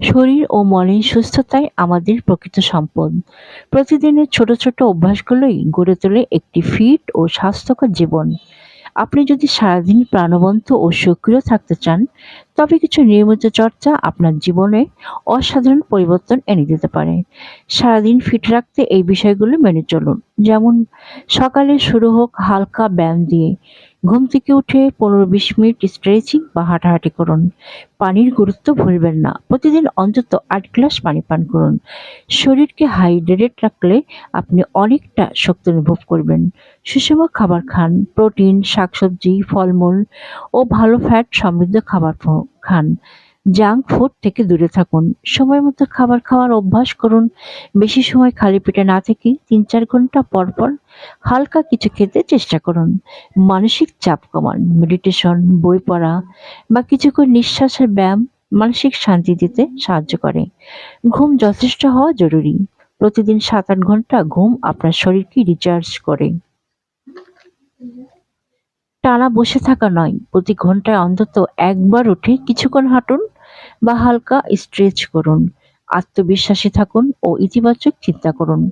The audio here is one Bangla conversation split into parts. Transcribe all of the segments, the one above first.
শরীর ও মনের সুস্থতাই আমাদের প্রকৃত সম্পদ। প্রতিদিনের ছোট ছোট অভ্যাসগুলোই গড়ে তোলে একটি ফিট ও স্বাস্থ্যকর জীবন। আপনি যদি সারাদিন প্রাণবন্ত ও সক্রিয় থাকতে চান, তবে কিছু নিয়মিত চর্চা আপনার জীবনে অসাধারণ পরিবর্তন এনে দিতে পারে। সারাদিন ফিট রাখতে এই বিষয়গুলো মেনে চলুন। যেমন, সকালে শুরু হোক হালকা ব্যায়াম দিয়ে। ঘুম থেকে উঠে 15-20 মিনিট স্ট্রেচিং বা হাঁটাহাঁটি করুন। পানির গুরুত্ব ভুলবেন না। প্রতিদিন অন্তত 8 গ্লাস পানি পান করুন। শরীরকে হাইড্রেটেড রাখলে আপনি অনেকটা শক্তি অনুভব করবেন। সুষম খাবার খান। প্রোটিন, শাকসবজি, ফলমূল ও ভালো ফ্যাট সমৃদ্ধ খাবার খান। জাঙ্ক ফুড থেকে দূরে থাকুন। সময় মতো খাবার খাওয়ার অভ্যাস করুন। বেশি সময় খালি পেটে না থেকে 3-4 ঘন্টা পর পর হালকা কিছু খেতে চেষ্টা করুন। মানসিক চাপ কমান। মেডিটেশন, বই পড়া বা কিছুক্ষণ নিঃশ্বাসের ব্যায়াম মানসিক শান্তি দিতে সাহায্য করে। ঘুম যথেষ্ট হওয়া জরুরি। প্রতিদিন 7-8 ঘন্টা ঘুম আপনার শরীরকে রিচার্জ করে। টানা বসে থাকা নয়, প্রতি ঘন্টায় অন্তত একবার উঠে কিছুক্ষণ হাঁটুন বা হালকা স্ট্রেচ করুন। আত্মবিশ্বাসী থাকুন ও ইতিবাচক চিন্তা করুন।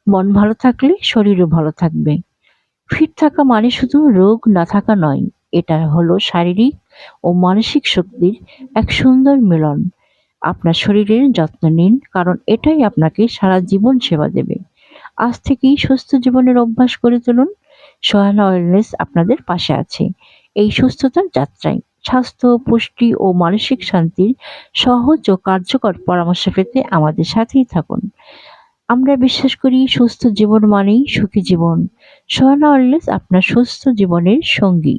মন ভালো থাকলে শরীরও ভালো থাকবে। ফিট থাকা মানে শুধু রোগ না থাকা নয়, এটা হলো শারীরিক ও মানসিক শক্তির এক সুন্দর মিলন। আপনার শরীরের যত্ন নিন, কারণ এটাই আপনাকে সারা জীবন সেবা দেবে। আজ থেকেই সুস্থ জীবনের অভ্যাস গড়ে তুলুন। সহানা ওয়েলনেস আপনাদের পাশে আছে এই সুস্থতার যাত্রায়। স্বাস্থ্য, পুষ্টি ও মানসিক শান্তির সহজ ও কার্যকর পরামর্শ পেতে আমাদের সাথেই থাকুন। আমরা বিশ্বাস করি সুস্থ জীবন মানেই সুখী জীবন। সহানা ওয়েলনেস আপনার সুস্থ জীবনের সঙ্গী।